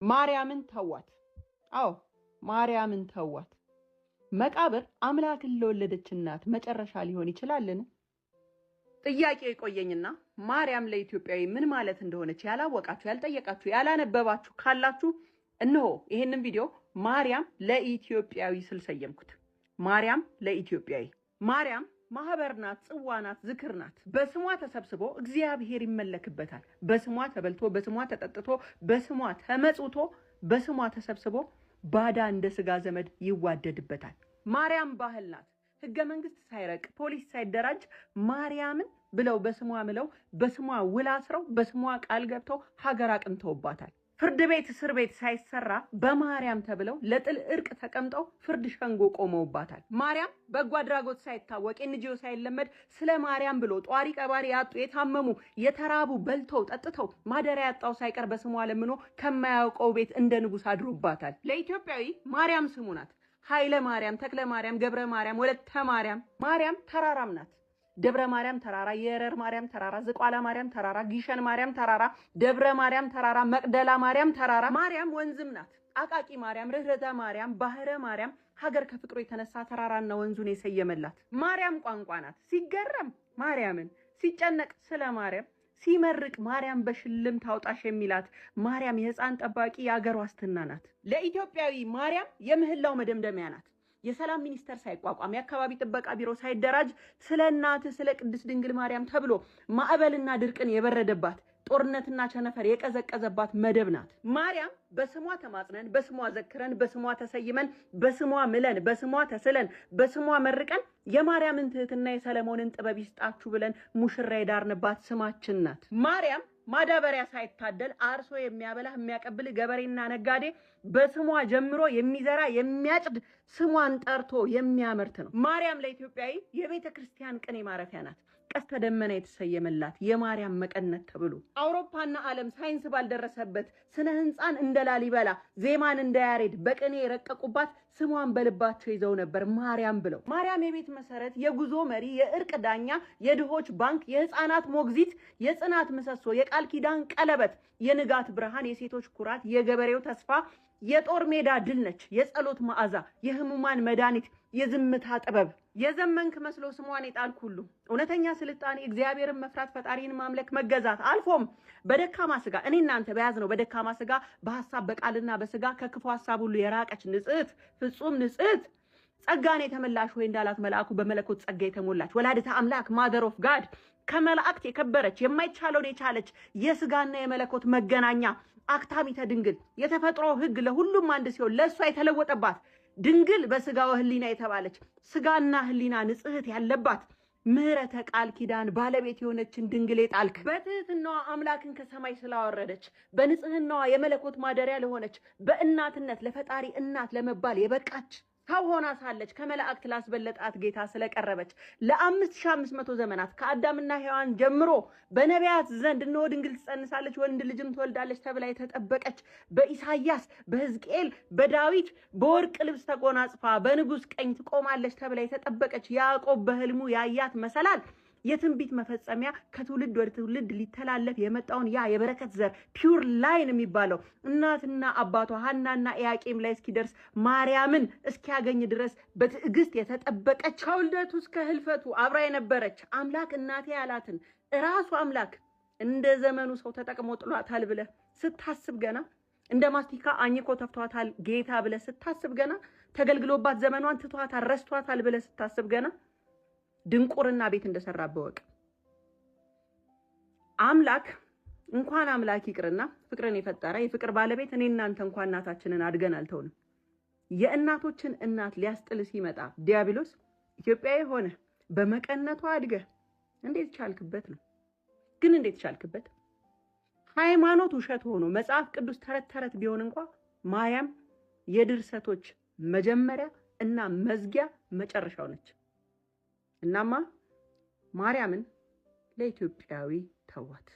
ማርያምን ተዋት። አዎ ማርያምን ተዋት። መቃብር አምላክን ለወለደች እናት መጨረሻ ሊሆን ይችላልን? ጥያቄ ቆየኝና ማርያም ለኢትዮጵያዊ ምን ማለት እንደሆነች ያላወቃችሁ፣ ያልጠየቃችሁ፣ ያላነበባችሁ ካላችሁ እነሆ ይሄንን ቪዲዮ ማርያም ለኢትዮጵያዊ ስል ሰየምኩት። ማርያም ለኢትዮጵያዊ። ማርያም ማህበር ናት፣ ጽዋ ናት፣ ዝክር ናት። በስሟ ተሰብስቦ እግዚአብሔር ይመለክበታል። በስሟ ተበልቶ፣ በስሟ ተጠጥቶ፣ በስሟ ተመጽውቶ፣ በስሟ ተሰብስቦ ባዳ እንደ ስጋ ዘመድ ይዋደድበታል። ማርያም ባህል ናት። ህገ መንግስት ሳይረቅ ፖሊስ ሳይደራጅ ማርያምን ብለው በስሟ ምለው በስሟ ውል አስረው በስሟ ቃል ገብተው ሀገር አቅንተውባታል። ፍርድ ቤት እስር ቤት ሳይሰራ በማርያም ተብለው ለጥል እርቅ ተቀምጠው ፍርድ ሸንጎ ቆመውባታል። ማርያም በጎ አድራጎት ሳይታወቅ ኤንጂኦ ሳይለመድ ስለ ማርያም ብሎ ጧሪ ቀባሪ ያጡ የታመሙ የተራቡ በልተው ጠጥተው ማደሪያ ያጣው ሳይቀር በስሟ ለምኖ ከማያውቀው ቤት እንደ ንጉስ አድሮባታል። ለኢትዮጵያዊ ማርያም ስሙ ናት። ኃይለ ማርያም፣ ተክለ ማርያም፣ ገብረ ማርያም፣ ወለተ ማርያም። ማርያም ተራራም ናት። ደብረ ማርያም ተራራ፣ የረር ማርያም ተራራ፣ ዝቋላ ማርያም ተራራ፣ ጊሸን ማርያም ተራራ፣ ደብረ ማርያም ተራራ፣ መቅደላ ማርያም ተራራ። ማርያም ወንዝም ናት። አቃቂ ማርያም፣ ርህረተ ማርያም፣ ባህረ ማርያም ሀገር ከፍቅሩ የተነሳ ተራራና ወንዙን የሰየመላት። ማርያም ቋንቋ ናት። ሲገረም ማርያምን፣ ሲጨነቅ ስለ ማርያም፣ ሲመርቅ ማርያም በሽልም ታውጣሽ የሚላት ማርያም የህፃን ጠባቂ የአገር ዋስትና ናት። ለኢትዮጵያዊ ማርያም የምህላው መደምደሚያ ናት። የሰላም ሚኒስቴር ሳይቋቋም የአካባቢ ጥበቃ ቢሮ ሳይደራጅ ስለ እናትህ ስለ ቅድስት ድንግል ማርያም ተብሎ ማዕበልና ድርቅን የበረደባት ጦርነትና ቸነፈር የቀዘቀዘባት መደብ ናት። ማርያም በስሟ ተማጽነን፣ በስሟ ዘክረን፣ በስሟ ተሰይመን፣ በስሟ ምለን፣ በስሟ ተስለን፣ በስሟ መርቀን የማርያምን ትህትና የሰለሞንን ጥበብ ይስጣችሁ ብለን ሙሽራ የዳርንባት ስማችን ናት። ማርያም ማዳበሪያ ሳይታደል አርሶ የሚያበላ የሚያቀብል ገበሬና ነጋዴ በስሟ ጀምሮ የሚዘራ የሚያጭድ ስሟን ጠርቶ የሚያመርት ነው። ማርያም ለኢትዮጵያዊ የቤተ ክርስቲያን ቅኔ ማረፊያ ናት። ቀስተ ደመና የተሰየመላት የማርያም መቀነት ተብሎ አውሮፓና ዓለም ሳይንስ ባልደረሰበት ስነ ህንፃን እንደ ላሊበላ ዜማን እንደ ያሬድ በቅኔ የረቀቁባት ስሟን በልባቸው ይዘው ነበር ማርያም ብለው። ማርያም የቤት መሰረት፣ የጉዞ መሪ፣ የእርቅ ዳኛ፣ የድሆች ባንክ፣ የህፃናት ሞግዚት፣ የጽናት ምሰሶ፣ የቃል ኪዳን ቀለበት፣ የንጋት ብርሃን፣ የሴቶች ኩራት፣ የገበሬው ተስፋ፣ የጦር ሜዳ ድል ነች። የጸሎት መዓዛ፣ የህሙማን መድኃኒት፣ የዝምታ ጥበብ። የዘመንክ መስሎ ስሟን የጣልክ ሁሉ እውነተኛ ስልጣኔ እግዚአብሔርን መፍራት፣ ፈጣሪን ማምለክ፣ መገዛት አልፎም በደካማ ስጋ እኔ እናንተ በያዝነው በደካማ ስጋ በሐሳብ በቃልና በስጋ ከክፉ ሐሳብ ሁሉ የራቀች ንጽሕት ፍጹም ንጽሕት ጸጋን የተመላሽ ሆይ እንዳላት መልአኩ በመለኮት ጸጋ የተሞላች ወላዲተ አምላክ ማደር ኦፍ ጋድ ከመላእክት የከበረች የማይቻለውን የቻለች የስጋና የመለኮት መገናኛ አክታሚተ ድንግል የተፈጥሮ ህግ ለሁሉም አንድ ሲሆን ለእሷ የተለወጠባት ድንግል በስጋው ህሊና የተባለች ስጋና ህሊና ንጽሕት ያለባት ምህረተ ቃል ኪዳን ባለቤት የሆነችን ድንግል የጣልክ በትህትናዋ አምላክን ከሰማይ ስላወረደች በንጽህናዋ የመለኮት ማደሪያ ለሆነች በእናትነት ለፈጣሪ እናት ለመባል የበቃች ሰው ሆና ሳለች ከመላእክት ላስበለጣት ጌታ ስለቀረበች ለ5500 ዘመናት ከአዳምና ሔዋን ጀምሮ በነቢያት ዘንድ እነሆ ድንግል ትጸንሳለች ወንድ ልጅም ትወልዳለች ተብላ የተጠበቀች በኢሳይያስ በሕዝቅኤል በዳዊት በወርቅ ልብስ ተጎናጽፋ በንጉስ ቀኝ ትቆማለች ተብላ የተጠበቀች ያዕቆብ በህልሙ ያያት መሰላል የትንቢት መፈጸሚያ ከትውልድ ወደ ትውልድ ሊተላለፍ የመጣውን ያ የበረከት ዘር ፒውር ላይን የሚባለው እናትና አባቷ ሐናና ኢያቄም ላይ እስኪደርስ ማርያምን እስኪያገኝ ድረስ በትዕግስት የተጠበቀች ከውልደቱ እስከ ህልፈቱ አብራ የነበረች አምላክ እናቴ ያላትን ራሱ አምላክ እንደ ዘመኑ ሰው ተጠቅሞ ጥሏታል ብለ ስታስብ ገና እንደ ማስቲካ አኝኮ ተፍቷታል ጌታ ብለ ስታስብ ገና ተገልግሎባት ዘመኗን ትቷታል ረስቷታል ብለ ስታስብ ገና ድንቁርና ቤት እንደሰራበት ወቅ አምላክ እንኳን አምላክ ይቅርና ፍቅርን የፈጠረ የፍቅር ባለቤት እኔ እናንተ እንኳን እናታችንን አድገን አልተውንም። የእናቶችን እናት ሊያስጥል ሲመጣ ዲያብሎስ ኢትዮጵያዊ ሆነ በመቀነቷ አድገ እንዴት ቻልክበት ነው? ግን እንዴት ቻልክበት? ሃይማኖት ውሸት ሆኖ መጽሐፍ ቅዱስ ተረት ተረት ቢሆን እንኳን ማርያም የድርሰቶች መጀመሪያ እና መዝጊያ መጨረሻው ነች። እናማ ማርያምን ለኢትዮጵያዊ ተዋት።